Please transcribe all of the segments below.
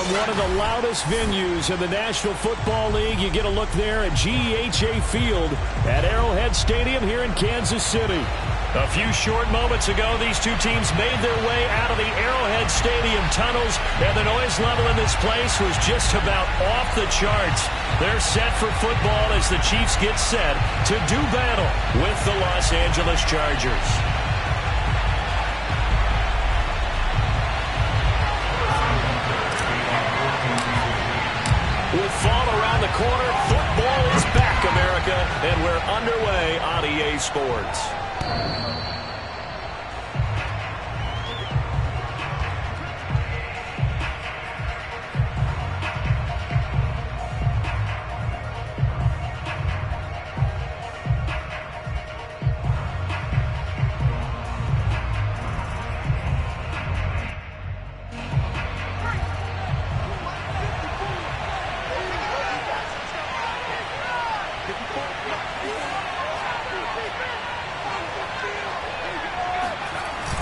from one of the loudest venues in the National Football League. You get a look there at GEHA Field at Arrowhead Stadium here in Kansas City. A few short moments ago, these two teams made their way out of the Arrowhead Stadium tunnels, and the noise level in this place was just about off the charts. They're set for football as the Chiefs get set to do battle with the Los Angeles Chargers. With fall around the corner, football is back, America, and we're underway on EA Sports.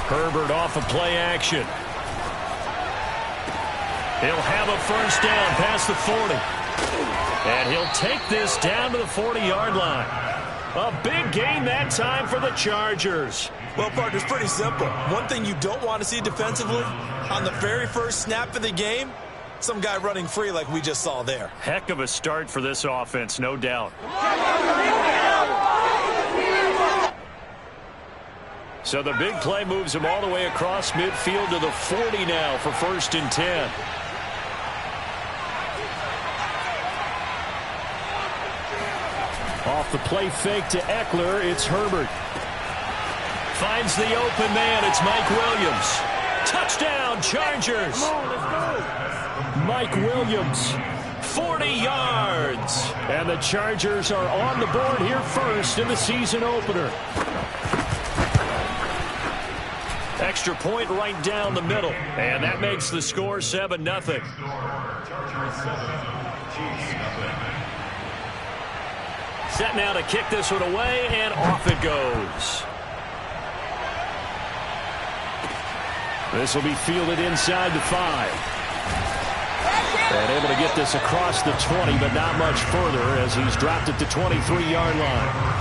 Herbert off of play action. He'll have a first down past the 40. And he'll take this down to the 40-yard line. A big gain that time for the Chargers. Well, partner, it's pretty simple. One thing you don't want to see defensively, on the very first snap of the game, some guy running free like we just saw there. Heck of a start for this offense, no doubt. So the big play moves him all the way across midfield to the 40 now for 1st and 10. Off the play fake to Eckler, it's Herbert. Finds the open man, it's Mike Williams. Touchdown, Chargers! Mike Williams, 40 yards. And the Chargers are on the board here first in the season opener. Extra point right down the middle. And that makes the score 7-0. Set now to kick this one away, and off it goes. This will be fielded inside the 5. And able to get this across the 20, but not much further as he's dropped it to 23-yard line.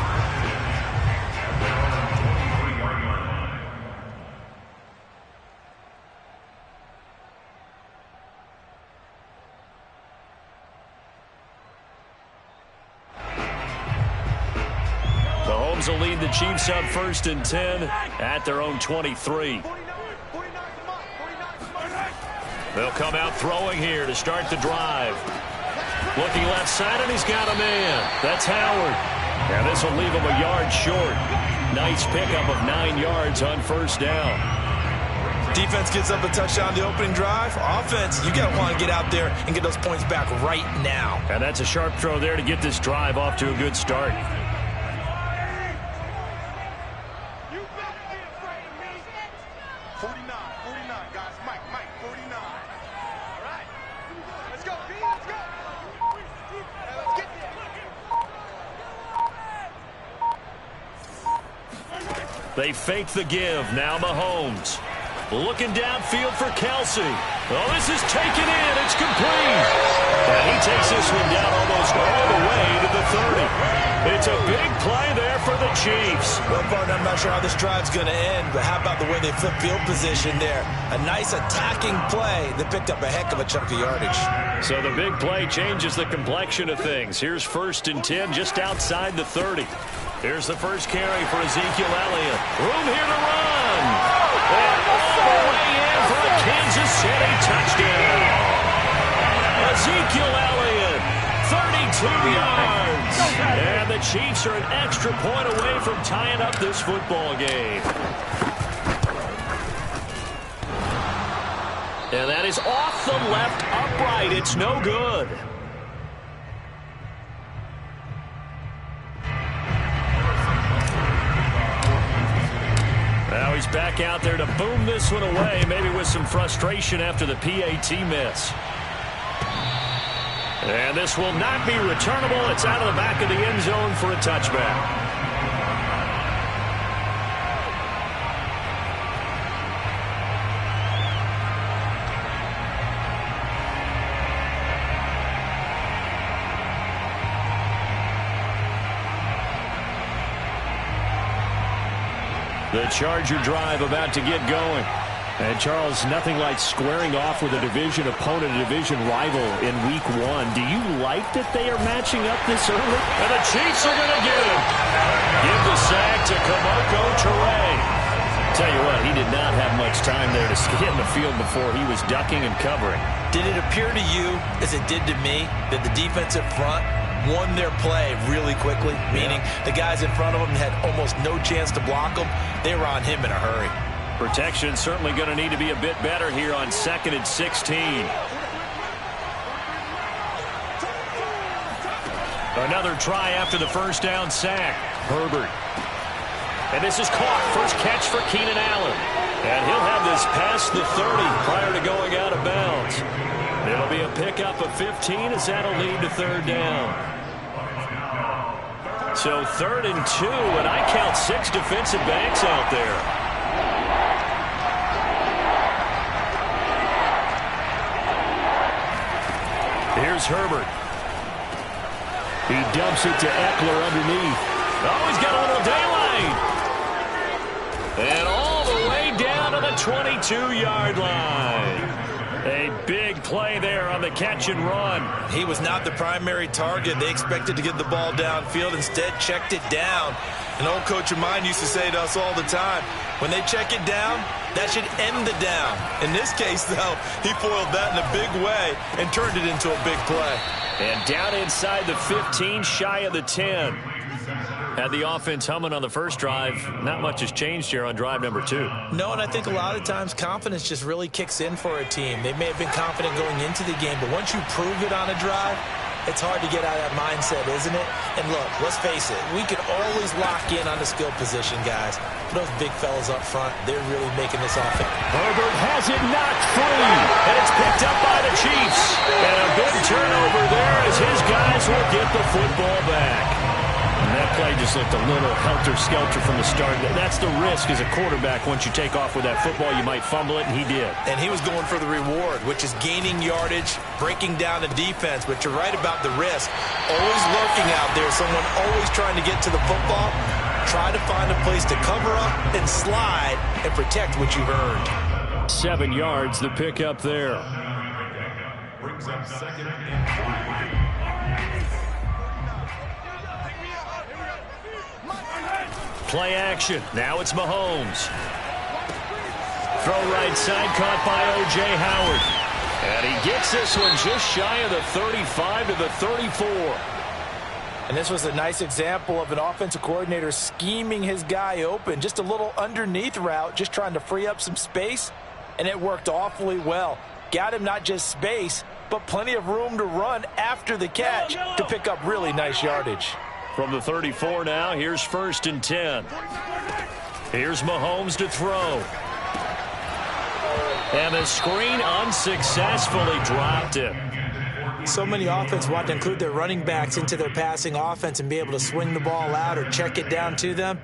Will lead the Chiefs up 1st and 10 at their own 23. They'll come out throwing here to start the drive. Looking left side, and he's got a man. That's Howard. And this will leave him a yard short. Nice pickup of 9 yards on 1st down. Defense gets up a touchdown the opening drive. Offense, you got to want to get out there and get those points back right now. And that's a sharp throw there to get this drive off to a good start. They fake the give. Now Mahomes. Looking downfield for Kelsey. Oh, this is taken in. It's complete. And he takes this one down almost all the way to the 30. It's a big play there for the Chiefs. Well, partner, I'm not sure how this drive's going to end, but how about the way they flip field position there? A nice attacking play that picked up a heck of a chunk of yardage. So the big play changes the complexion of things. Here's 1st and 10 just outside the 30. Here's the first carry for Ezekiel Elliott. Room here to run. And all the way in for a Kansas City touchdown. Ezekiel Elliott, 32 yards. And the Chiefs are an extra point away from tying up this football game. And that is off the left upright. It's no good. Now he's back out there to boom this one away, maybe with some frustration after the PAT miss. And this will not be returnable. It's out of the back of the end zone for a touchback. The Charger drive about to get going. And, Charles, nothing like squaring off with a division opponent, a division rival in Week 1. Do you like that they are matching up this early? And the Chiefs are going to get him. Give the sack to Kamoko Toure. Tell you what, he did not have much time there to get in the field before he was ducking and covering. Did it appear to you, as it did to me, that the defensive front won their play really quickly? Meaning the guys in front of them had almost no chance to block them. They were on him in a hurry. Protection certainly going to need to be a bit better here on 2nd and 16. Another try after the first down sack. Herbert. And this is caught. First catch for Keenan Allen. And he'll have this past the 30 prior to going out of bounds. It'll be a pickup of 15 as that'll lead to 3rd down. So 3rd and 2, and I count 6 defensive backs out there. Here's Herbert. He dumps it to Eckler underneath. Oh, he's got a little daylight. And all the way down to the 22-yard line. A big play there on the catch and run. He was not the primary target. They expected to get the ball downfield. Instead, checked it down. An old coach of mine used to say to us all the time, when they check it down, that should end the down. In this case, though, he foiled that in a big way and turned it into a big play. And down inside the 15, shy of the 10. Had the offense humming on the first drive. Not much has changed here on drive number 2. No, and I think a lot of times confidence just really kicks in for a team. They may have been confident going into the game, but once you prove it on a drive, it's hard to get out of that mindset, isn't it? And look, let's face it, we can always lock in on the skill position, guys. But those big fellas up front, they're really making this offense. Herbert has it knocked free, and it's picked up by the Chiefs. And a big turnover there as his guys will get the football back. And that play just looked a little helter-skelter from the start. That's the risk as a quarterback. Once you take off with that football, you might fumble it, and he did. And he was going for the reward, which is gaining yardage, breaking down the defense. But you're right about the risk. Always lurking out there, someone always trying to get to the football. Try to find a place to cover up and slide and protect what you've earned. 7 yards, the pickup there. Brings up 2nd and 3. Play action. Now it's Mahomes. Throw right side, caught by O.J. Howard. And he gets this one just shy of the 35 to the 34. And this was a nice example of an offensive coordinator scheming his guy open. Just a little underneath route, just trying to free up some space. And it worked awfully well. Got him not just space, but plenty of room to run after the catch to pick up really nice yardage. From the 34 now, here's 1st and 10. Here's Mahomes to throw. And the screen unsuccessfully dropped it. So many offenses want to include their running backs into their passing offense and be able to swing the ball out or check it down to them.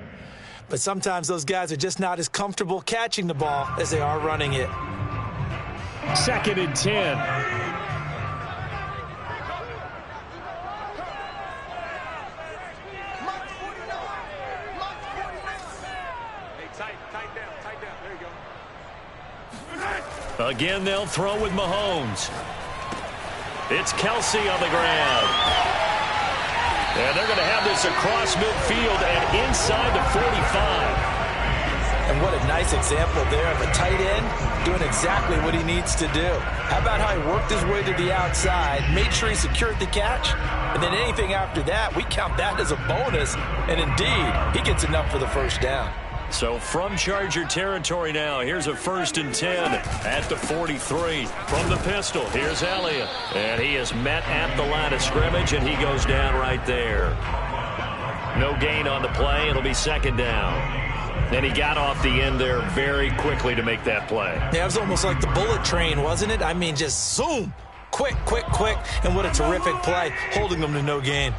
But sometimes those guys are just not as comfortable catching the ball as they are running it. 2nd and 10. Again, they'll throw with Mahomes. It's Kelsey on the ground. And they're going to have this across midfield and inside the 45. And what a nice example there of a tight end doing exactly what he needs to do. How about how he worked his way to the outside, made sure he secured the catch, and then anything after that, we count that as a bonus. And indeed, he gets enough for the first down. So from Charger territory now, here's a 1st and 10 at the 43. From the pistol, here's Elliott. And he is met at the line of scrimmage, and he goes down right there. No gain on the play. It'll be 2nd down. And he got off the end there very quickly to make that play. Yeah, it was almost like the bullet train, wasn't it? I mean, just zoom. Quick, quick, quick. And what a terrific play, holding them to no gain.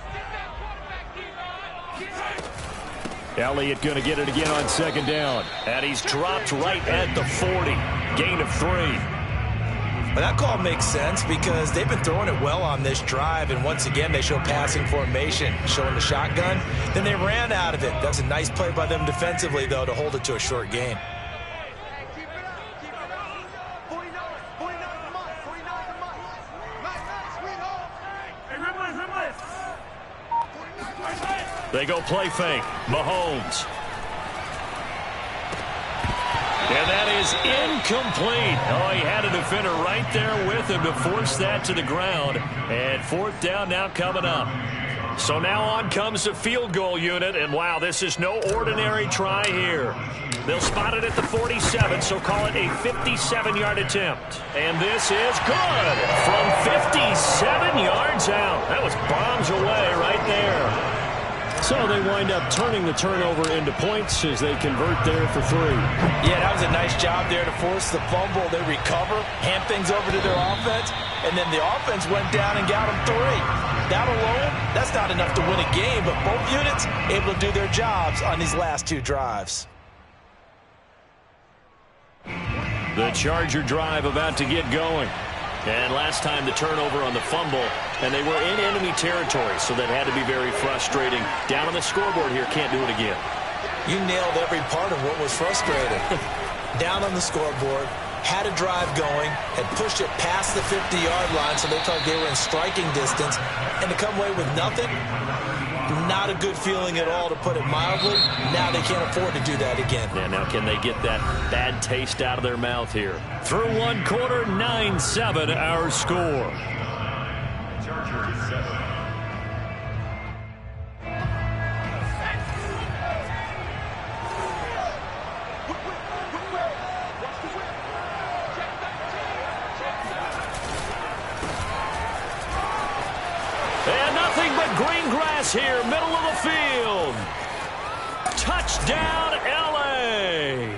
Elliott going to get it again on 2nd down. And he's dropped right at the 40. Gain of 3. Well, that call makes sense because they've been throwing it well on this drive, and once again, they show passing formation, showing the shotgun. Then they ran out of it. That was a nice play by them defensively, though, to hold it to a short gain. They go play fake. Mahomes. And that is incomplete. Oh, he had a defender right there with him to force that to the ground. And fourth down now coming up. So now on comes the field goal unit. And, wow, this is no ordinary try here. They'll spot it at the 47, so call it a 57-yard attempt. And this is good from 57 yards out. That was bombs away right there. So they wind up turning the turnover into points as they convert there for 3. Yeah, that was a nice job there to force the fumble. They recover, hand things over to their offense, and then the offense went down and got them 3. That alone, that's not enough to win a game, but both units able to do their jobs on these last 2 drives. The Charger drive about to get going. And last time the turnover on the fumble, and they were in enemy territory, so that had to be very frustrating. Down on the scoreboard here, can't do it again. You nailed every part of what was frustrating. Down on the scoreboard, had a drive going, had pushed it past the 50-yard line, so they thought they were in striking distance, and to come away with nothing, not a good feeling at all, to put it mildly. Now they can't afford to do that again. Yeah, now can they get that bad taste out of their mouth here? Through one quarter, 9-7 our score. Chargers 7. And nothing but green grass here, middle of the field. Touchdown, L.A.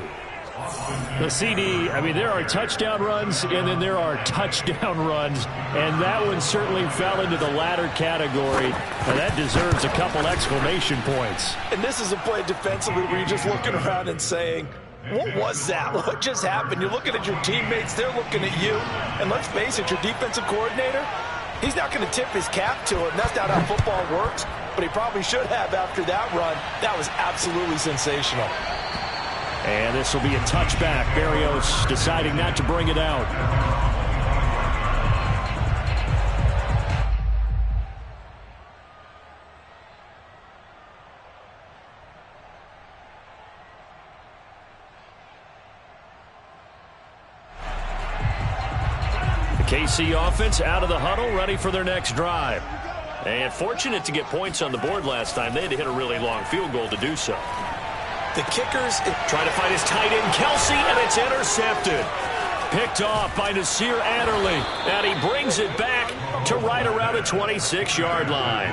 The CD, I mean, there are touchdown runs, and then there are touchdown runs, and that one certainly fell into the latter category, and that deserves a couple exclamation points. And this is a play defensively where you're just looking around and saying, what was that? What just happened? You're looking at your teammates, they're looking at you, and let's face it, your defensive coordinator, he's not going to tip his cap to it, and that's not how football works, but he probably should have after that run. That was absolutely sensational. And this will be a touchback. Berrios deciding not to bring it out. The KC offense out of the huddle, ready for their next drive. And fortunate to get points on the board last time. They had to hit a really long field goal to do so. The kickers trying to find his tight end, Kelsey, and it's intercepted. Picked off by Nasir Adderley. And he brings it back to right around the 26-yard line.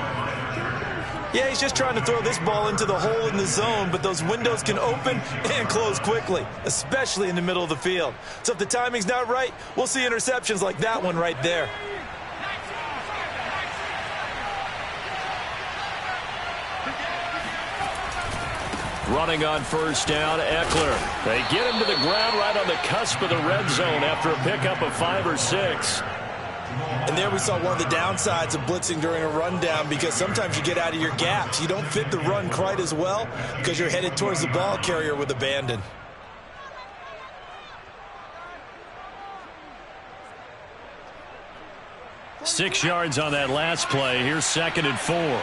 Yeah, he's just trying to throw this ball into the hole in the zone, but those windows can open and close quickly, especially in the middle of the field. So if the timing's not right, we'll see interceptions like that one right there. Running on first down, Eckler. They get him to the ground right on the cusp of the red zone after a pickup of 5 or 6. And there we saw one of the downsides of blitzing during a rundown, because sometimes you get out of your gaps. You don't fit the run quite as well because you're headed towards the ball carrier with abandon. Six yards on that last play. Here's 2nd and 4.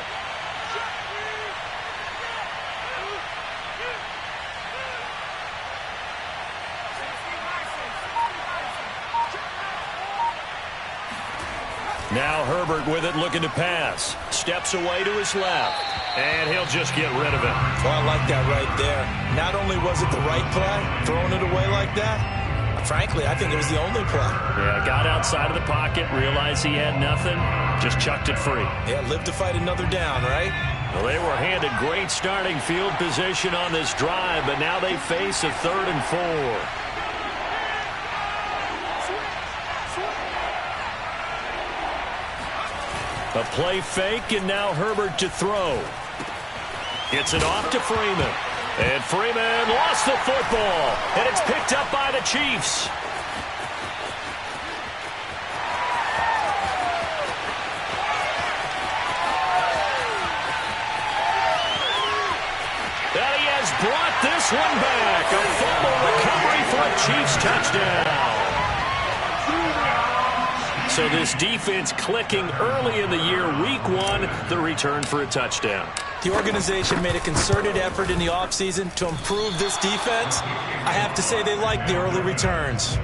Now Herbert with it, looking to pass. Steps away to his left, and he'll just get rid of it. Well, I like that right there. Not only was it the right play, throwing it away like that, frankly, I think it was the only play. Yeah, got outside of the pocket, realized he had nothing, just chucked it free. Yeah, live to fight another down, right? Well, they were handed great starting field position on this drive, but now they face a 3rd and 4. A play fake, and now Herbert to throw. Gets it off to Freeman. And Freeman lost the football. And it's picked up by the Chiefs. has brought this one back. A fumble recovery for a Chiefs touchdown. So this defense clicking early in the year. Week 1, the return for a touchdown. The organization made a concerted effort in the offseason to improve this defense. I have to say they like the early returns.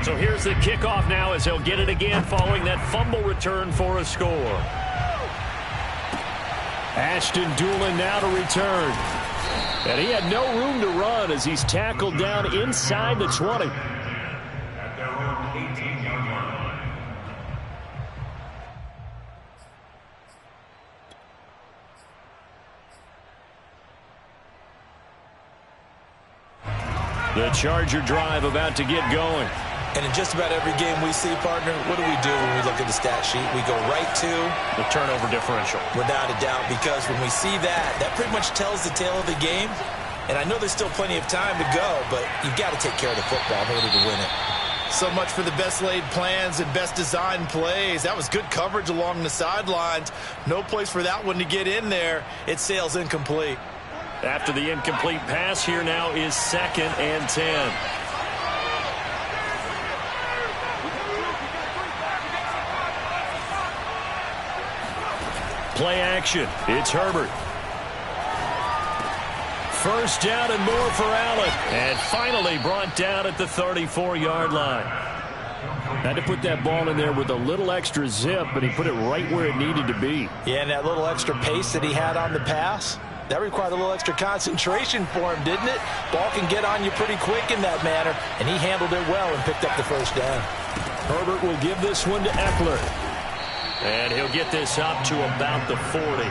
So here's the kickoff now as he'll get it again following that fumble return for a score. Ashton Doolin now to return. And he had no room to run as he's tackled down inside the 20. At their own 18-yard line. The Charger drive about to get going. And in just about every game we see, partner, what do we do when we look at the stat sheet? We go right to the turnover differential. Without a doubt, because when we see that, that pretty much tells the tale of the game. And I know there's still plenty of time to go, but you've got to take care of the football in order to win it. So much for the best laid plans and best designed plays. That was good coverage along the sidelines. No place for that one to get in there. It sails incomplete. After the incomplete pass, here now is 2nd and 10. Play action. It's Herbert. First down and more for Allen. And finally brought down at the 34-yard line. Had to put that ball in there with a little extra zip, but he put it right where it needed to be. Yeah, and that little extra pace that he had on the pass, that required a little extra concentration for him, didn't it? Ball can get on you pretty quick in that manner, and he handled it well and picked up the first down. Herbert will give this one to Eckler. And he'll get this up to about the 40.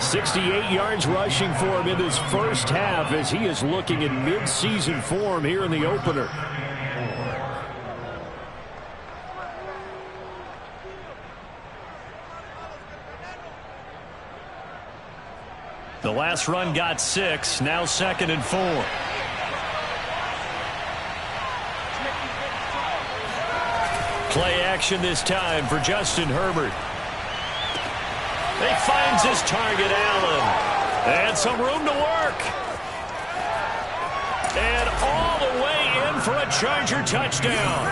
68 yards rushing for him in this first half as he is looking in mid-season form here in the opener. The last run got 6, now 2nd and 4. Play action this time for Justin Herbert. He finds his target, Allen. And some room to work. And all the way in for a Charger touchdown.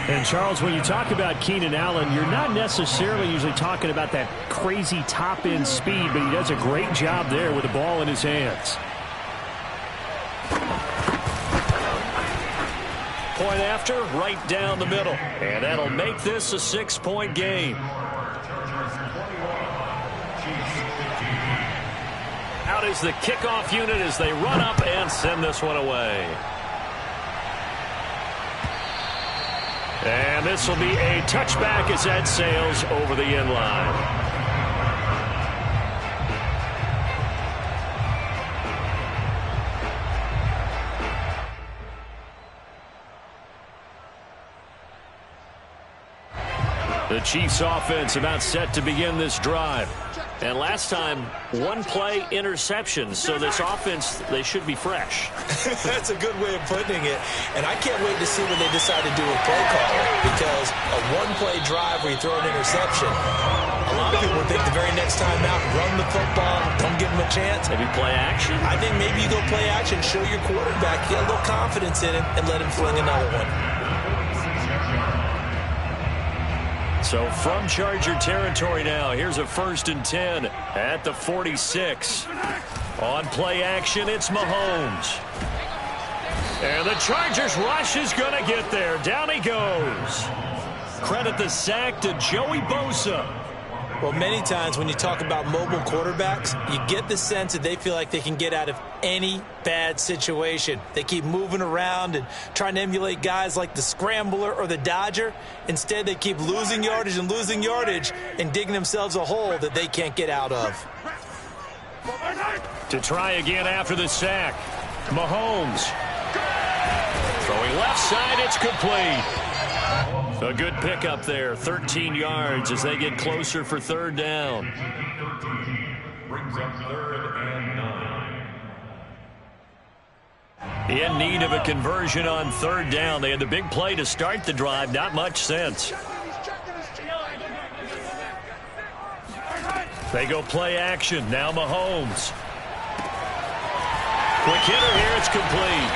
And, Charles, when you talk about Keenan Allen, you're not necessarily usually talking about that crazy top-end speed, but he does a great job there with the ball in his hands. Point after, right down the middle. And that'll make this a 6-point game. Out is the kickoff unit as they run up and send this one away. And this will be a touchback as that sails over the end line. The Chiefs offense about set to begin this drive. And last time, one play interception. So this offense, they should be fresh. That's a good way of putting it. And I can't wait to see what they decide to do with play calling. Because a one-play drive where you throw an interception, a lot of people would think the very next time out, run the football, don't give them a chance. Maybe play action? I think maybe you go play action, show your quarterback, get a little confidence in him, and let him fling another one. So from Charger territory now, here's a 1st and 10 at the 46. On play action, it's Mahomes. And the Chargers rush is going to get there. Down he goes. Credit the sack to Joey Bosa. Well, many times when you talk about mobile quarterbacks, you get the sense that they feel like they can get out of any bad situation. They keep moving around and trying to emulate guys like the Scrambler or the Dodger. Instead, they keep losing yardage and digging themselves a hole that they can't get out of. To try again after the sack, Mahomes. Throwing left side, it's complete. A good pickup there, 13 yards as they get closer for 3rd down. Brings up 3rd and 9. In need of a conversion on 3rd down. They had the big play to start the drive, not much sense. They go play action. Now Mahomes. Quick hitter here. It's complete.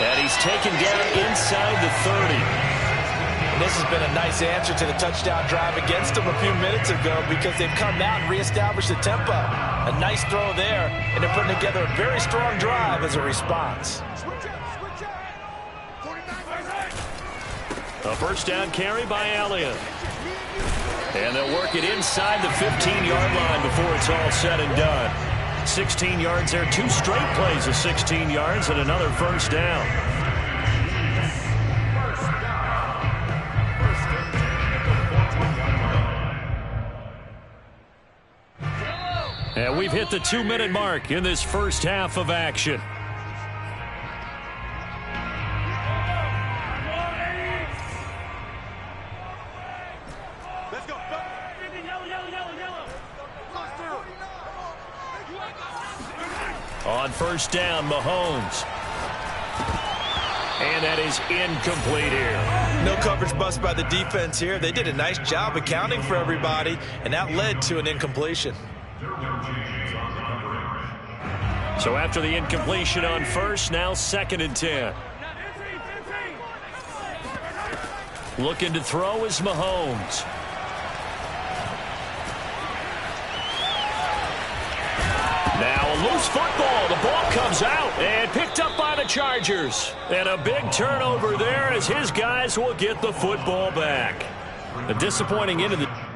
And he's taken down inside the 30. And this has been a nice answer to the touchdown drive against them a few minutes ago because they've come out and reestablished the tempo. A nice throw there, and they're putting together a very strong drive as a response. A first down carry by Elliott. And they'll work it inside the 15-yard line before it's all said and done. 16 yards there, 2 straight plays of 16 yards and another first down. And we've hit the 2-minute mark in this first half of action. On first down, Mahomes. And that is incomplete here. No coverage bust by the defense here. They did a nice job accounting for everybody, and that led to an incompletion. So after the incompletion on first, now 2nd and 10. Looking to throw is Mahomes. Now a loose football. The ball comes out and picked up by the Chargers. And a big turnover there as his guys will get the football back. A disappointing end of the...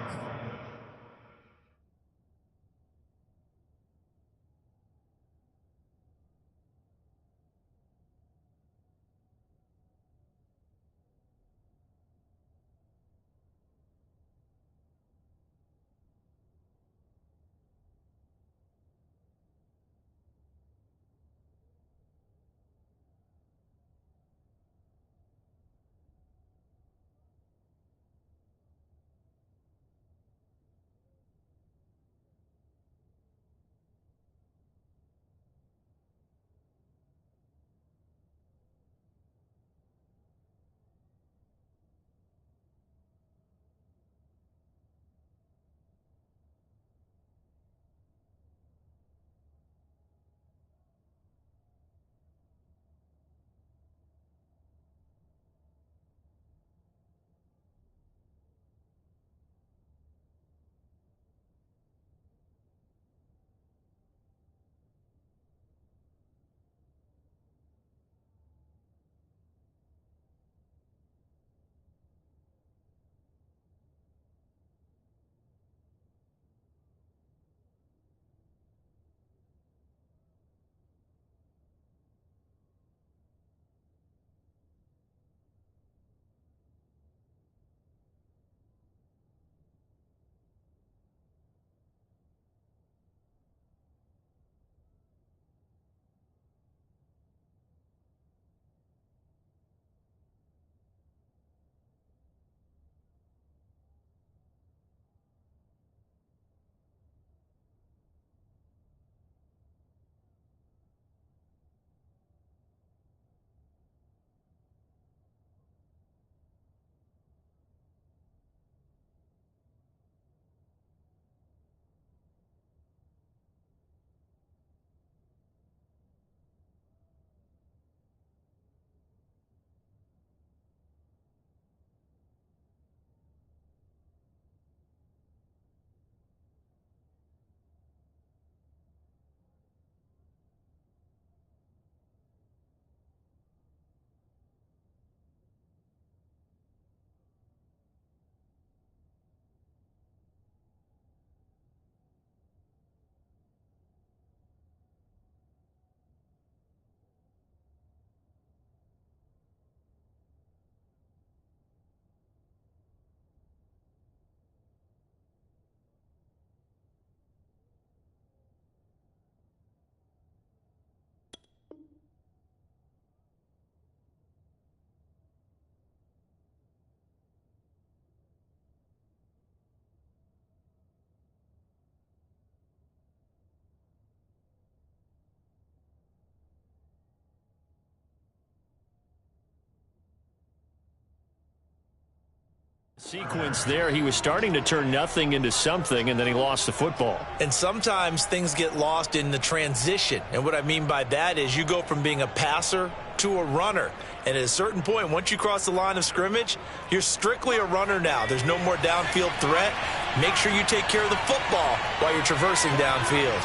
Sequence there, he was starting to turn nothing into something, and then he lost the football. And sometimes things get lost in the transition. And what I mean by that is you go from being a passer to a runner. And at a certain point, once you cross the line of scrimmage, you're strictly a runner now. There's no more downfield threat. Make sure you take care of the football while you're traversing downfield.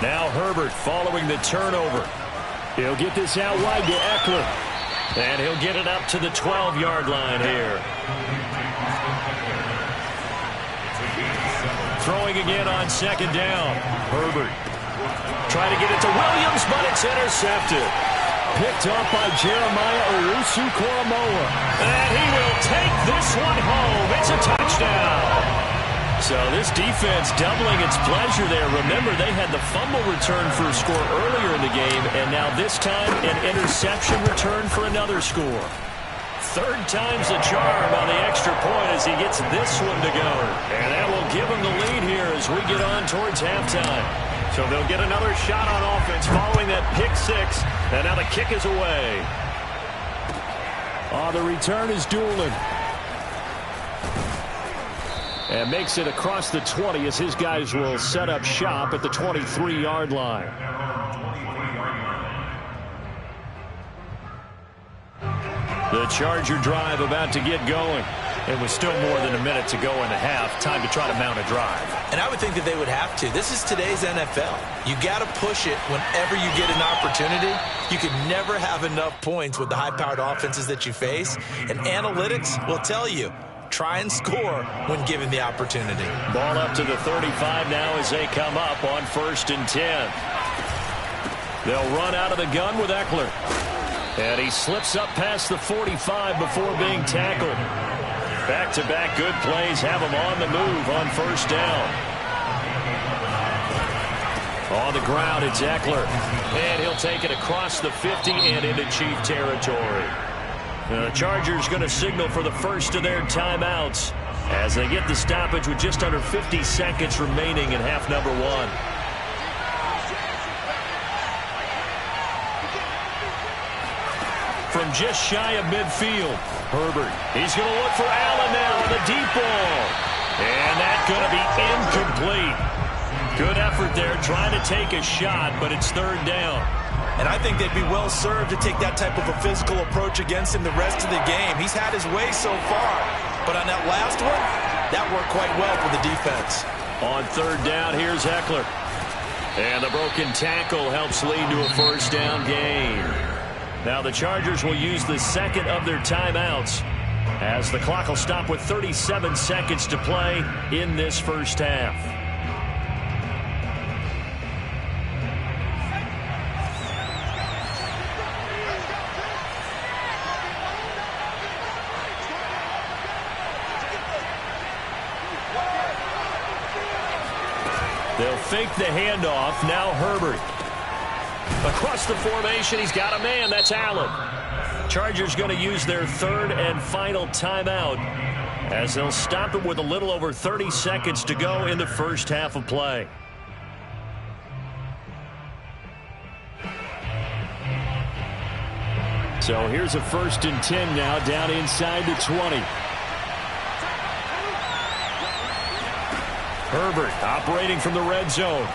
Now Herbert following the turnover. He'll get this out wide to Eckler. And he'll get it up to the 12-yard line here. Throwing again on second down. Herbert trying to get it to Williams, but it's intercepted. Picked up by Jeremiah Owusu-Koramoah. And he will take this one home. It's a touchdown. So this defense doubling its pleasure there. Remember, they had the fumble return for a score earlier in the game, and now this time an interception return for another score. Third time's the charm on the extra point as he gets this one to go. And that will give him the lead here as we get on towards halftime. So they'll get another shot on offense following that pick six, and now the kick is away. The return is Doolin. And makes it across the 20 as his guys will set up shop at the 23-yard line. The Charger drive about to get going. It was still more than a minute to go in the half. Time to try to mount a drive. And I would think that they would have to. This is today's NFL. You got to push it whenever you get an opportunity. You can never have enough points with the high-powered offenses that you face. And analytics will tell you, try and score when given the opportunity. Ball up to the 35 now as they come up on 1st and 10. They'll run out of the gun with Eckler. And he slips up past the 45 before being tackled. Back-to-back good plays have him on the move on 1st down. On the ground, it's Eckler. And he'll take it across the 50 and into Chief territory. The Chargers going to signal for the first of their timeouts as they get the stoppage with just under 50 seconds remaining in half number one. From just shy of midfield, Herbert. He's going to look for Allen now on the deep ball. And that's going to be incomplete. Good effort there trying to take a shot, but it's 3rd down. And I think they'd be well served to take that type of a physical approach against him the rest of the game. He's had his way so far. But on that last one, that worked quite well for the defense. On 3rd down, here's Eckler. And the broken tackle helps lead to a 1st down gain. Now the Chargers will use the second of their timeouts as the clock will stop with 37 seconds to play in this first half. They'll fake the handoff. Now Herbert. Across the formation, he's got a man. That's Allen. Chargers going to use their 3rd and final timeout as they'll stop it with a little over 30 seconds to go in the first half of play. So here's a 1st and 10 now down inside the 20. Herbert operating from the red zone.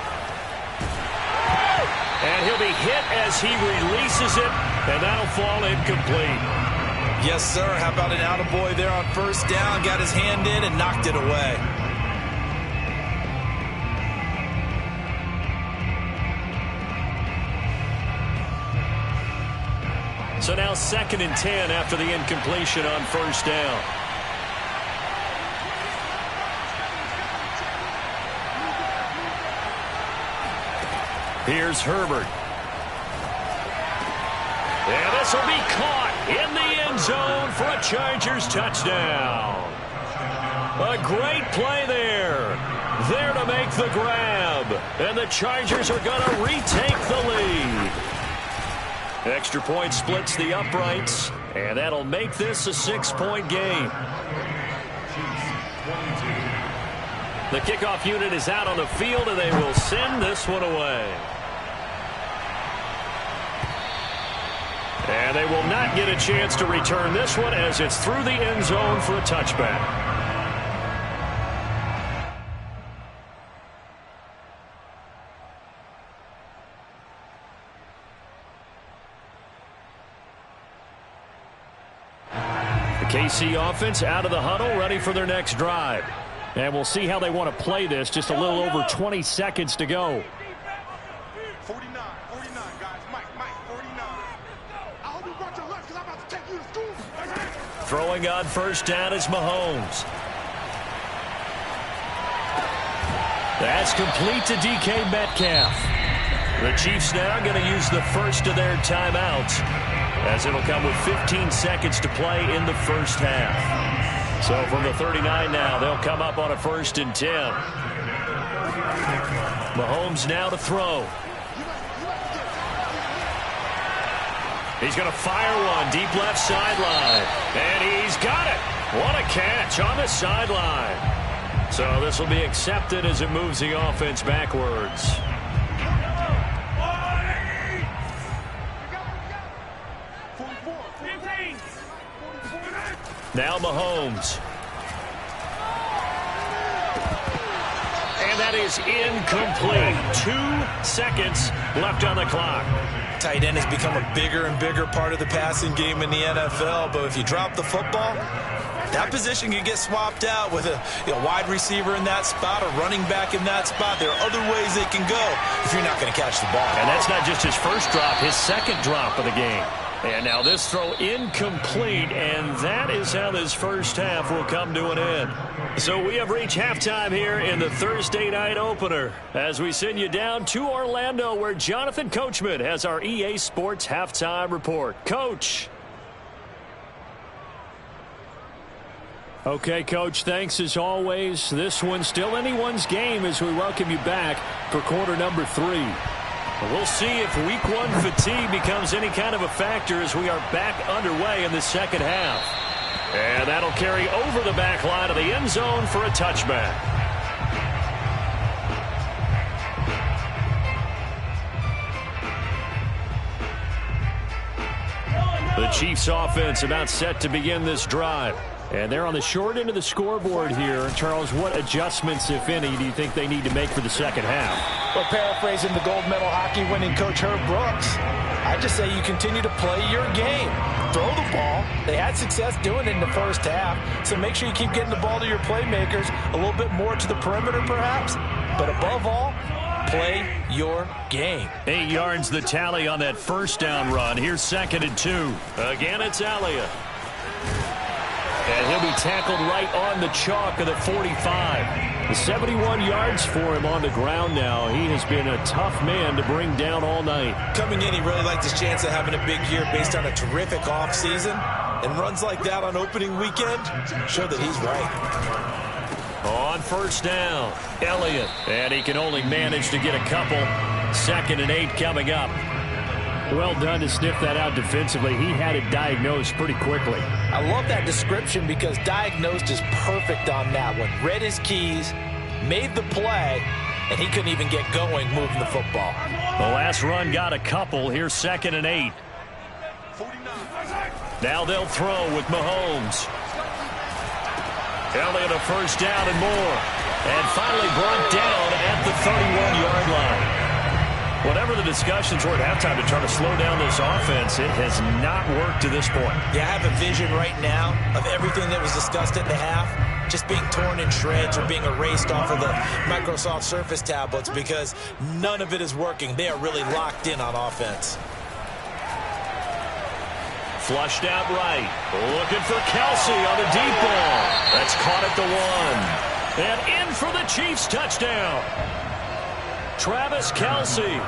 And he'll be hit as he releases it, and that'll fall incomplete. Yes, sir. How about an attaboy there on 1st down? Got his hand in and knocked it away. So now 2nd and 10 after the incompletion on 1st down. Here's Herbert. And this will be caught in the end zone for a Chargers touchdown. A great play there. There to make the grab. And the Chargers are going to retake the lead. Extra point splits the uprights. And that'll make this a 6-point game. The kickoff unit is out on the field, and they will send this one away. And And they will not get a chance to return this one as it's through the end zone for a touchback. The KC offense out of the huddle, ready for their next drive. And we'll see how they want to play this. Just a little over 20 seconds to go. 49, guys. Mike, 49. I hope you brought your lunch because I'm about to take you to school. Throwing on first down is Mahomes. That's complete to DK Metcalf. The Chiefs now going to use the first of their timeouts, as it'll come with 15 seconds to play in the first half. So from the 39 now, they'll come up on a 1st and 10. Mahomes now to throw. He's going to fire one deep left sideline. And he's got it. What a catch on the sideline. So this will be accepted as it moves the offense backwards. Now Mahomes. And that is incomplete. 2 seconds left on the clock. Tight end has become a bigger and bigger part of the passing game in the NFL, but if you drop the football, that position can get swapped out with a wide receiver in that spot, a running back in that spot. There are other ways it can go if you're not going to catch the ball. And that's not just his first drop, his second drop of the game. And now this throw incomplete, and that is how this first half will come to an end. So we have reached halftime here in the Thursday night opener as we send you down to Orlando, where Jonathan Coachman has our EA Sports halftime report. Coach. Okay, Coach, thanks as always. This one's still anyone's game as we welcome you back for quarter number 3. We'll see if week 1 fatigue becomes any kind of a factor as we are back underway in the second half. And that'll carry over the back line of the end zone for a touchback. The Chiefs offense about set to begin this drive. And they're on the short end of the scoreboard here. Charles, what adjustments, if any, do you think they need to make for the second half? Well, paraphrasing the gold medal hockey winning coach Herb Brooks, I just say you continue to play your game. Throw the ball. They had success doing it in the first half, so make sure you keep getting the ball to your playmakers, a little bit more to the perimeter perhaps, but above all, play your game. 8 yards the tally on that first down run. Here's 2nd and 2. Again, it's Elliott. And he'll be tackled right on the chalk of the 45. The 71 yards for him on the ground now. He has been a tough man to bring down all night. Coming in, he really liked his chance of having a big year based on a terrific offseason. And runs like that on opening weekend show that he's right. On first down, Elliott. And he can only manage to get a couple. 2nd and 8 coming up. Well done to sniff that out defensively. He had it diagnosed pretty quickly. I love that description because diagnosed is perfect on that one. Read his keys, made the play, and he couldn't even get going moving the football. The last run got a couple. Here's 2nd and 8. Now they'll throw with Mahomes. Elliott a first down and more. And finally brought down at the 31-yard line. Whatever the discussions were at halftime to try to slow down this offense, it has not worked to this point. Yeah, I have a vision right now of everything that was discussed at the half just being torn in shreds or being erased off of the Microsoft Surface tablets because none of it is working. They are really locked in on offense. Flushed out right. Looking for Kelsey on the deep ball. That's caught at the 1. And in for the Chiefs touchdown. Travis Kelsey,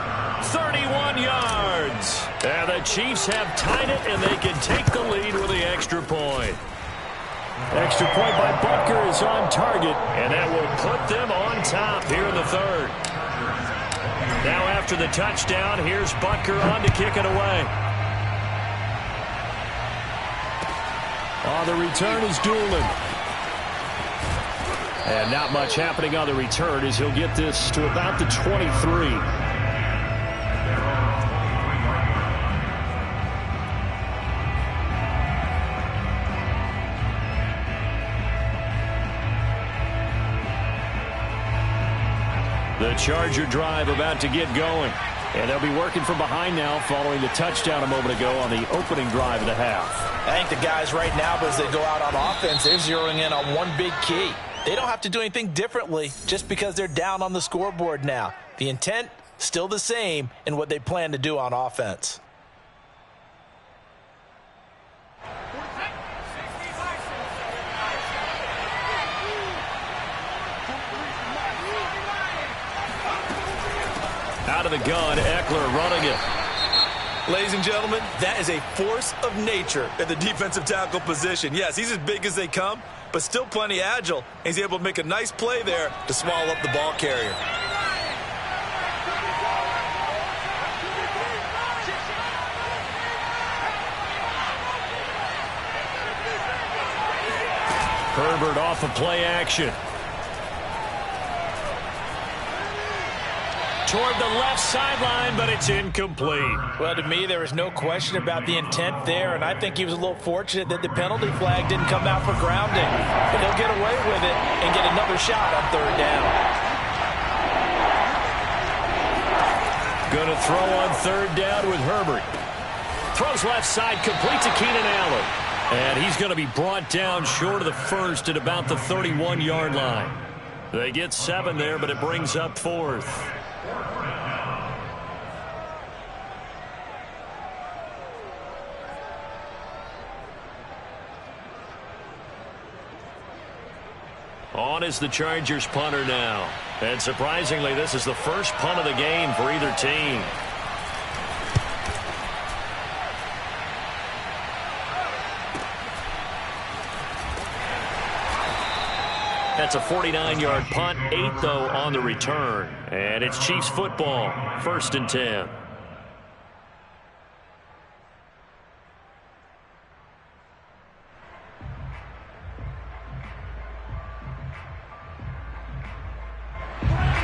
31 yards. And the Chiefs have tied it, and they can take the lead with the extra point. Extra point by Butker is on target, and that will put them on top here in the 3rd. Now after the touchdown, here's Butker on to kick it away. The return is Doolin. And not much happening on the return as he'll get this to about the 23. The Charger drive about to get going. And they'll be working from behind now following the touchdown a moment ago on the opening drive of the half. I think the guys right now, as they go out on offense, they're zeroing in on one big key. They don't have to do anything differently just because they're down on the scoreboard now. The intent, still the same in what they plan to do on offense. Out of the gun, Eckler running it. Ladies and gentlemen, that is a force of nature at the defensive tackle position. Yes, he's as big as they come, but still plenty agile. He's able to make a nice play there to swallow up the ball carrier. Herbert off of play action. Toward the left sideline, but it's incomplete. Well, to me, there was no question about the intent there, and I think he was a little fortunate that the penalty flag didn't come out for grounding. But he'll get away with it and get another shot on third down. Going to throw on third down with Herbert. Throws left side, complete to Keenan Allen. And he's going to be brought down short of the first at about the 31-yard line. They get 7 there, but it brings up 4th. On is the Chargers punter now. And surprisingly, this is the first punt of the game for either team. That's a 49-yard punt, 8 though on the return. And it's Chiefs football, 1st and 10.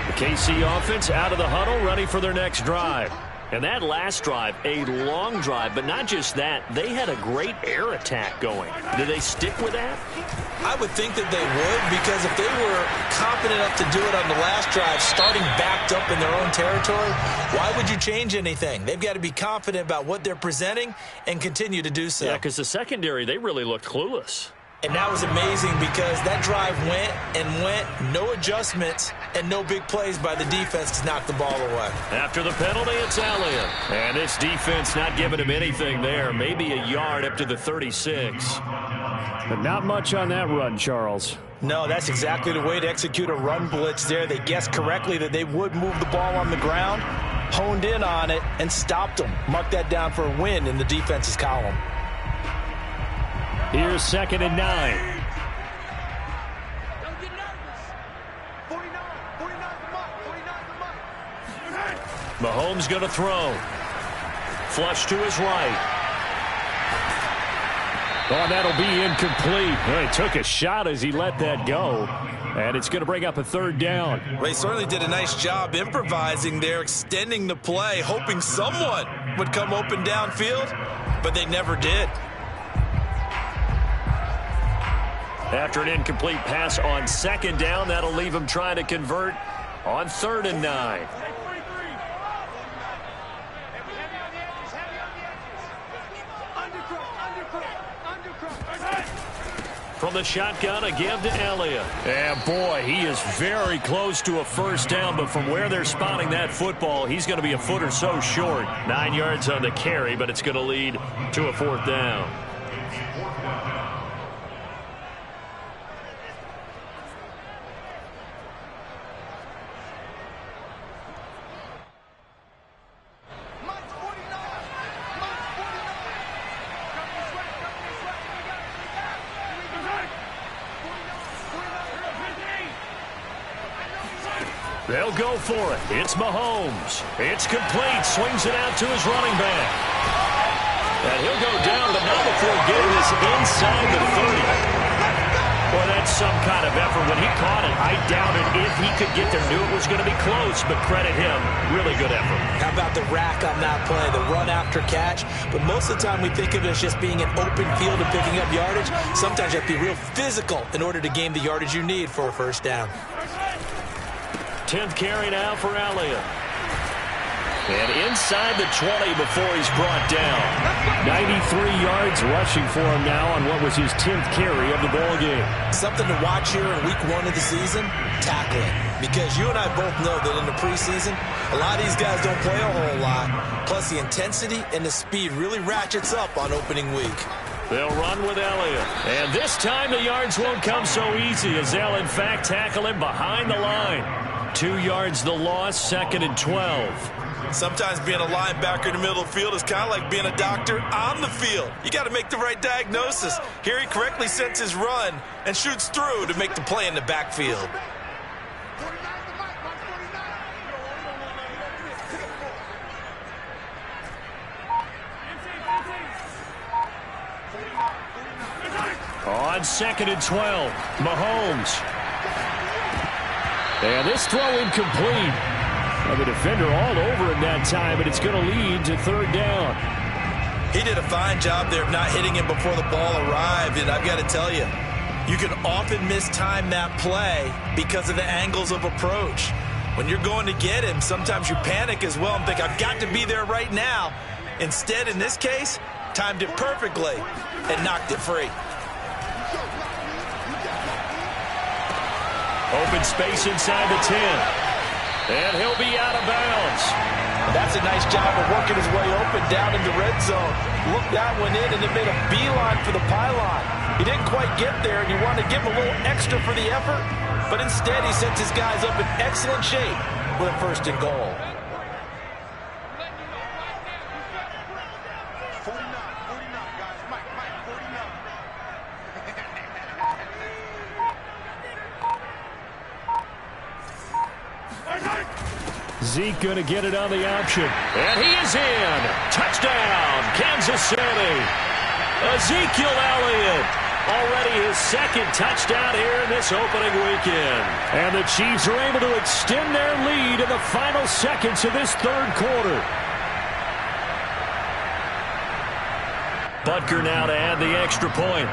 The KC offense out of the huddle, ready for their next drive. And that last drive, a long drive, but not just that. They had a great air attack going. Do they stick with that? I would think that they would, because if they were confident enough to do it on the last drive, starting backed up in their own territory, why would you change anything? They've got to be confident about what they're presenting and continue to do so. Yeah, because the secondary, they really looked clueless. And that was amazing because that drive went and went, no adjustments, and no big plays by the defense to knock the ball away. After the penalty, it's Elliott. And this defense not giving him anything there. Maybe a yard up to the 36. But not much on that run, Charles. No, that's exactly the way to execute a run blitz there. They guessed correctly that they would move the ball on the ground, honed in on it, and stopped them. Mark that down for a win in the defense's column. Here's 2nd and 9. Don't get nervous. 49 the mark. Mahomes going to throw. Flush to his right. Oh, that'll be incomplete. Well, he took a shot as he let that go. And it's going to bring up a 3rd down. Well, he certainly did a nice job improvising there, extending the play, hoping someone would come open downfield, but they never did. After an incomplete pass on 2nd down, that'll leave him trying to convert on 3rd and 9. From the shotgun, a give to Elliott. And boy, he is very close to a 1st down, but from where they're spotting that football, he's going to be a foot or so short. 9 yards on the carry, but it's going to lead to a 4th down. They'll go for it. It's Mahomes. It's complete. Swings it out to his running back. And he'll go down, but not before getting this inside the 30. Well, that's some kind of effort. When he caught it, I doubted if he could get there. Knew it was going to be close, but credit him. Really good effort. How about the rack on that play, the run after catch? But most of the time we think of it as just being an open field and picking up yardage. Sometimes you have to be real physical in order to gain the yardage you need for a 1st down. 10th carry now for Elliott. And inside the 20 before he's brought down. 93 yards rushing for him now on what was his 10th carry of the ball game. Something to watch here in week 1 of the season, tackling. Because you and I both know that in the preseason, a lot of these guys don't play a whole lot. Plus the intensity and the speed really ratchets up on opening week. They'll run with Elliott. And this time the yards won't come so easy as they'll in fact tackle him behind the line. 2 yards the loss, 2nd and 12. Sometimes being a linebacker in the middle of the field is kind of like being a doctor on the field. You got to make the right diagnosis. Here he correctly sets his run and shoots through to make the play in the backfield. On 2nd and 12, Mahomes. And this throw incomplete. The defender all over him that time, but it's going to lead to 3rd down. He did a fine job there of not hitting him before the ball arrived, and I've got to tell you, you can often mistime that play because of the angles of approach. When you're going to get him, sometimes you panic as well and think, I've got to be there right now. Instead, in this case, timed it perfectly and knocked it free. Open space inside the 10. And he'll be out of bounds. That's a nice job of working his way open down in the red zone. Look that one in, and it made a beeline for the pylon. He didn't quite get there, and you want to give him a little extra for the effort, but instead he sets his guys up in excellent shape with a 1st and goal. 49, guys. Mike, 49. Zeke going to get it on the option. And he is in. Touchdown, Kansas City. Ezekiel Elliott. Already his 2nd touchdown here in this opening weekend. And the Chiefs are able to extend their lead in the final seconds of this 3rd quarter. Butker now to add the extra point.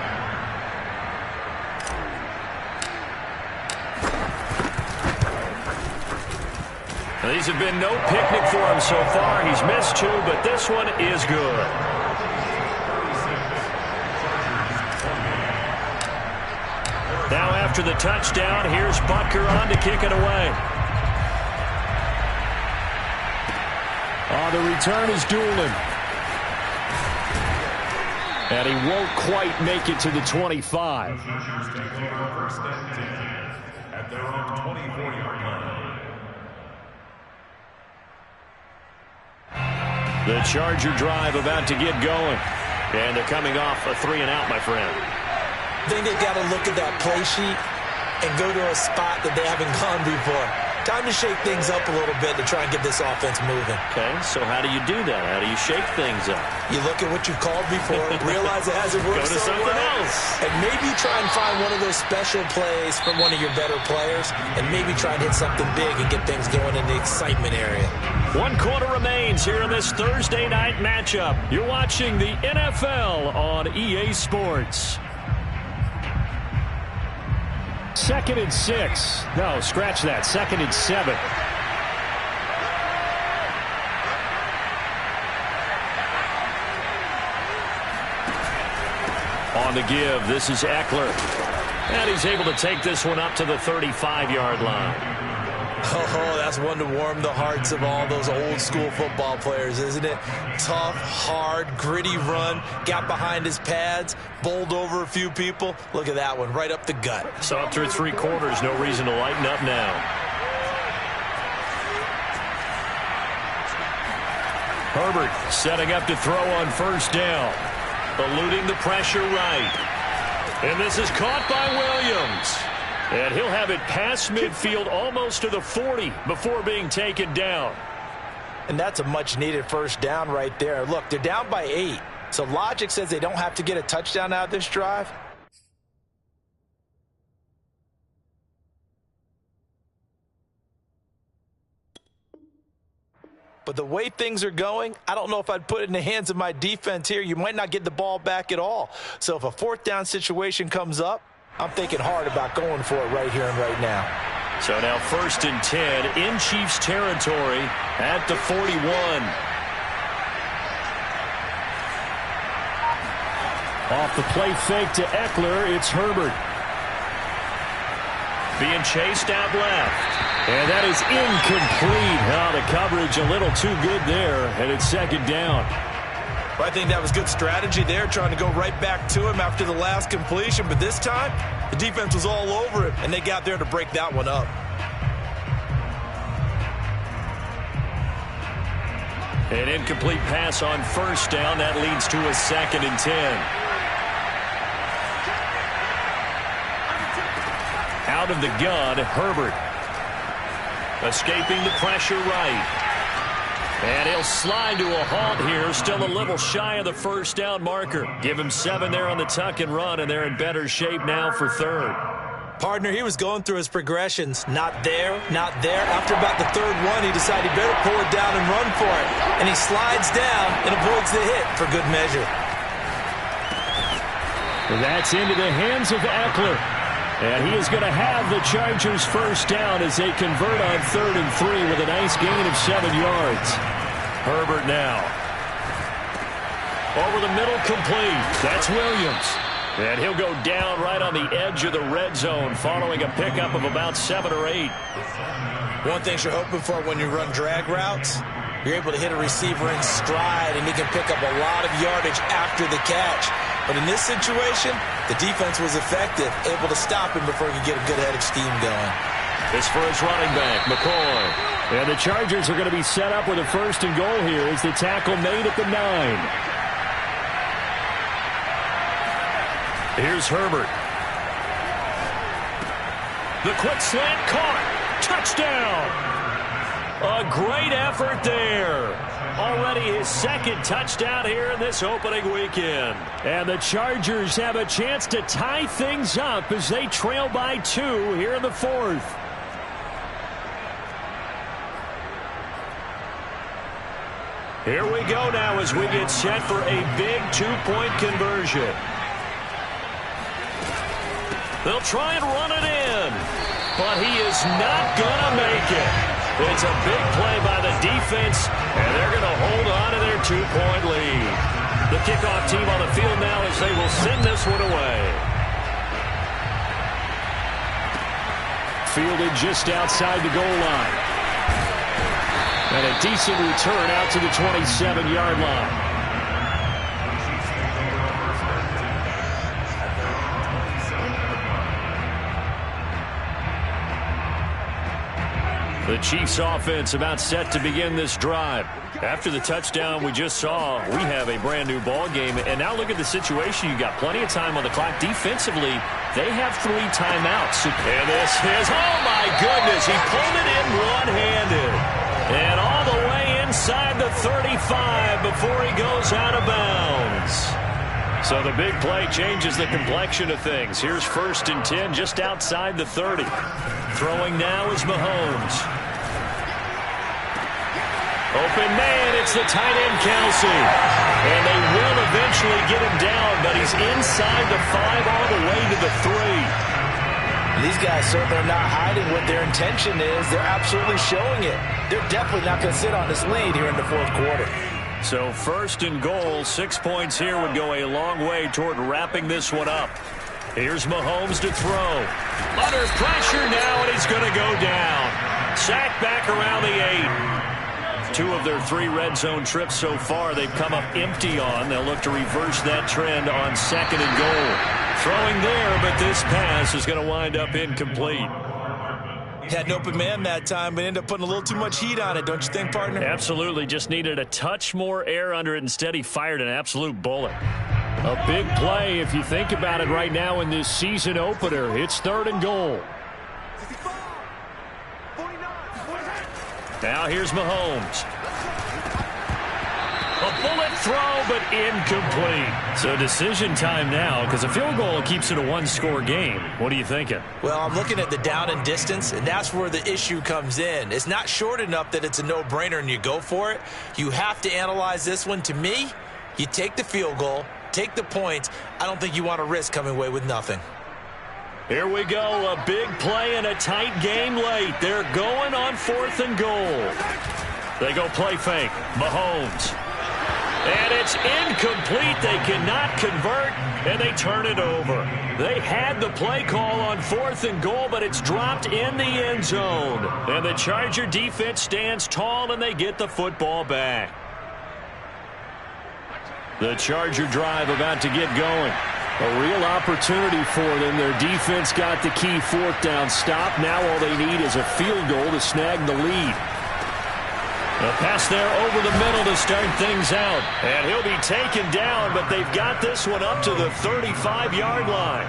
These have been no picnic for him so far. He's missed 2, but this one is good. Now after the touchdown, here's Butker on to kick it away. The return is Doolin. And he won't quite make it to the 25. At their own 24-yard line. The Charger drive about to get going. And they're coming off a 3-and-out, my friend. I think they've got to look at that play sheet and go to a spot that they haven't gone before. Time to shake things up a little bit to try and get this offense moving. Okay, so how do you do that? How do you shake things up? You look at what you've called before, realize it hasn't worked Go to so something well, else. and maybe try and find one of those special plays from one of your better players, and maybe try and hit something big and get things going in the excitement area. 1 quarter remains here in this Thursday night matchup. You're watching the NFL on EA Sports. 2nd and 6. No, scratch that. 2nd and 7. On the give, this is Eckler. And he's able to take this one up to the 35-yard line. Oh, that's one to warm the hearts of all those old school football players, isn't it? Tough, hard, gritty run, got behind his pads, bowled over a few people. Look at that one, right up the gut. So after 3 quarters, no reason to lighten up now. Herbert setting up to throw on 1st down. Eluding the pressure right. And this is caught by Williams. And he'll have it past midfield almost to the 40 before being taken down. And that's a much-needed 1st down right there. Look, they're down by 8. So logic says they don't have to get a touchdown out of this drive. But the way things are going, I don't know if I'd put it in the hands of my defense here. You might not get the ball back at all. So if a 4th down situation comes up, I'm thinking hard about going for it right here and right now. So now 1st and 10 in Chiefs territory at the 41. Off the play fake to Eckler, it's Herbert. Being chased out left. And that is incomplete. Now the coverage a little too good there, and it's 2nd down. Well, I think that was good strategy there, trying to go right back to him after the last completion. But this time, the defense was all over it, and they got there to break that one up. An incomplete pass on 1st down. That leads to a 2nd and 10. Out of the gun, Herbert. Escaping the pressure right. And he'll slide to a halt here. Still a little shy of the 1st down marker. Give him 7 there on the tuck and run, and they're in better shape now for 3rd. Partner, he was going through his progressions. Not there, not there. After about the 3rd one, he decided he better pull it down and run for it. And he slides down and avoids the hit for good measure. That's into the hands of Eckler. And he is going to have the Chargers 1st down as they convert on 3rd and 3 with a nice gain of 7 yards. Herbert now. Over the middle, complete. That's Williams. And he'll go down right on the edge of the red zone following a pickup of about 7 or 8. One thing you're hoping for when you run drag routes, you're able to hit a receiver in stride, and he can pick up a lot of yardage after the catch. But in this situation, the defense was effective, able to stop him before he could get a good head of steam going. This for his running back, McCoy. And the Chargers are going to be set up with a 1st and goal here as the tackle made at the 9. Here's Herbert. The quick slant caught. Touchdown. A great effort there. Already his 2nd touchdown here in this opening weekend. And the Chargers have a chance to tie things up as they trail by 2 here in the 4th. Here we go now as we get set for a big 2-point conversion. They'll try and run it in, but he is not going to make it. It's a big play by the defense, and they're going to hold on to their 2-point lead. The kickoff team on the field now as they will send this one away. Fielded just outside the goal line. And a decent return out to the 27-yard line. The Chiefs offense about set to begin this drive. After the touchdown we just saw, we have a brand new ball game. And now look at the situation. You got plenty of time on the clock. Defensively, they have 3 timeouts. And this is, oh my goodness, he pulled it in one-handed. And all the way inside the 35 before he goes out of bounds. So the big play changes the complexion of things. Here's 1st and 10 just outside the 30. Throwing now is Mahomes. Open man, it's the tight end Kelsey. And they will eventually get him down, but he's inside the 5 all the way to the 3. These guys certainly are not hiding what their intention is. They're absolutely showing it. They're definitely not going to sit on this lead here in the 4th quarter. So 1st and goal, 6 points here would go a long way toward wrapping this one up. Here's Mahomes to throw. Under pressure now, and he's going to go down. Sacked back around the 8. 2 of their 3 red zone trips so far they've come up empty on. They'll look to reverse that trend on 2nd and goal. Throwing there, but this pass is going to wind up incomplete. Had an open man that time, but ended up putting a little too much heat on it, don't you think, partner? Absolutely. Just needed a touch more air under it. Instead, he fired an absolute bullet. A big play if you think about it right now in this season opener. It's 3rd and goal. Now here's Mahomes. A bullet throw, but incomplete. So decision time now, because a field goal keeps it a 1-score game. What are you thinking? Well, I'm looking at the down and distance, and that's where the issue comes in. It's not short enough that it's a no-brainer and you go for it. You have to analyze this one. To me, you take the field goal, take the points. I don't think you want to risk coming away with nothing. Here we go, a big play and a tight game late. They're going on 4th and goal. They go play fake. Mahomes. And it's incomplete. They cannot convert, and they turn it over. They had the play call on 4th and goal, but it's dropped in the end zone. And the Charger defense stands tall, and they get the football back. The Charger drive about to get going. A real opportunity for them. Their defense got the key 4th down stop. Now all they need is a field goal to snag the lead. A pass there over the middle to start things out. And he'll be taken down, but they've got this one up to the 35-yard line.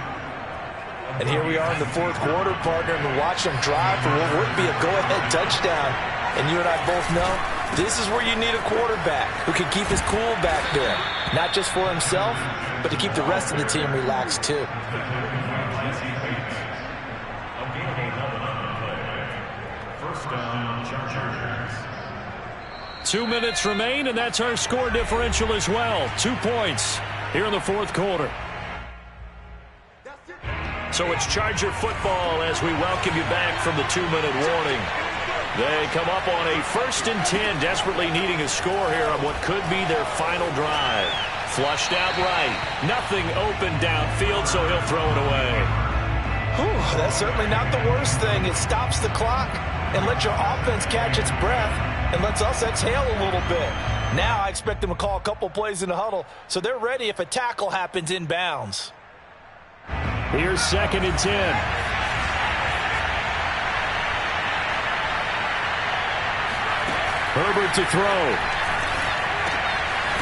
And here we are in the 4th quarter, partner, and watch them drive for what would be a go-ahead touchdown. And you and I both know this is where you need a quarterback who can keep his cool back there. Not just for himself, but to keep the rest of the team relaxed too. First down, Chargers. 2 minutes remain, and that's our score differential as well. 2 points here in the 4th quarter. So it's Charger football as we welcome you back from the 2-minute warning. They come up on a 1st and 10, desperately needing a score here on what could be their final drive. Flushed out right. Nothing open downfield, so he'll throw it away. Whew, that's certainly not the worst thing. It stops the clock and lets your offense catch its breath and lets us exhale a little bit. Now I expect them to call a couple plays in the huddle, so they're ready if a tackle happens inbounds. Here's 2nd and 10. Herbert to throw.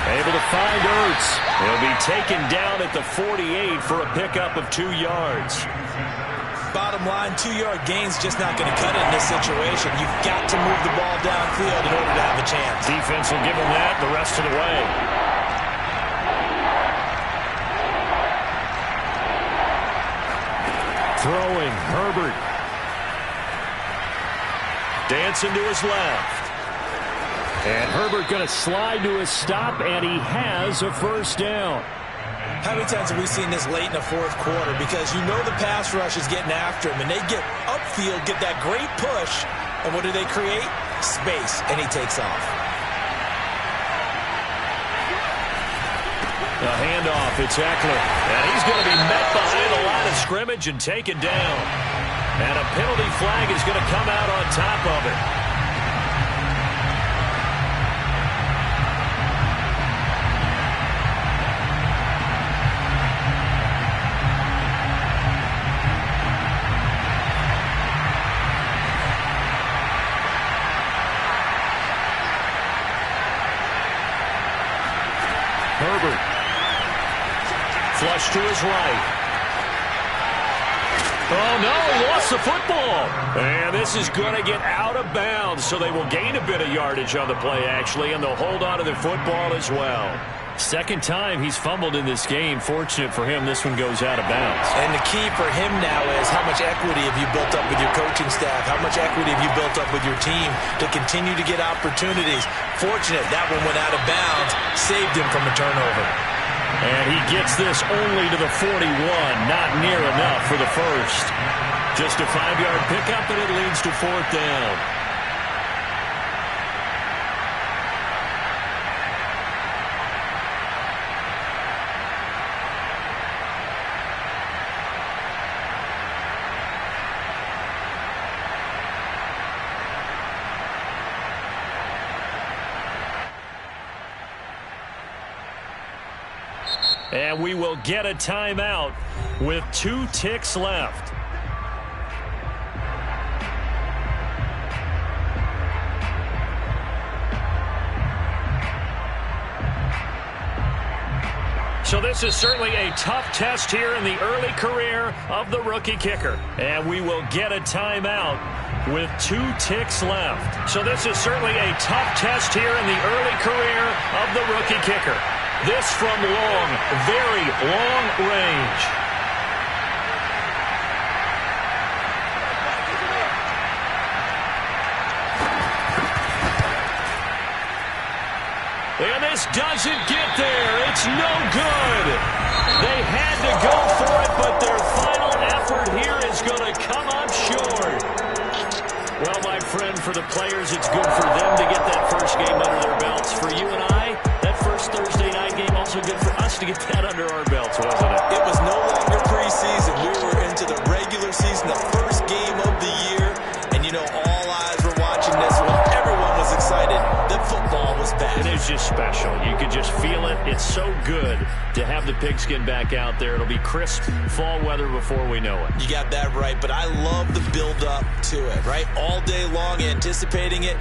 Able to find Ertz. He'll be taken down at the 48 for a pickup of 2 yards. Bottom line, 2-yard gain's just not going to cut it in this situation. You've got to move the ball downfield in order to have a chance. Defense will give them that the rest of the way. Throwing, Herbert. Dancing to his left. And Herbert going to slide to a stop, and he has a 1st down. How many times have we seen this late in the 4th quarter? Because you know the pass rush is getting after him, and they get upfield, get that great push, and what do they create? Space, and he takes off. A handoff, it's Eckler, and he's going to be met behind a line of scrimmage and taken down. And a penalty flag is going to come out on top of it. Herbert. Flush to his right. Oh, no, he lost the football. And this is going to get out of bounds, so they will gain a bit of yardage on the play, actually, and they'll hold on to the football as well. 2nd time he's fumbled in this game. Fortunate for him, this one goes out of bounds. And the key for him now is how much equity have you built up with your coaching staff? How much equity have you built up with your team to continue to get opportunities? Fortunate that one went out of bounds, saved him from a turnover. And he gets this only to the 41, not near enough for the 1st. Just a 5-yard pickup, and it leads to 4th down. And we will get a timeout with 2 ticks left. So this is certainly a tough test here in the early career of the rookie kicker. And we will get a timeout with 2 ticks left. So this is certainly a tough test here in the early career of the rookie kicker. This from long, very long range. And this doesn't get there. It's no good. They had to go for it, but their final effort effort here is going to come up short. Well, my friend, for the players, it's good for them to get that first game under their belts. For you and I, that first Thursday night game, also good for us to get that under our belts, wasn't it? It was no longer preseason. We were into the regular season, the first game of the year. And, you know, all eyes were watching this one. Everyone was excited that football was back. It is just special. You could just feel it. It's so good to have the pigskin back out there. It'll be crisp fall weather before we know it. You got that right, but I love the build-up to it, right? All day long, anticipating it.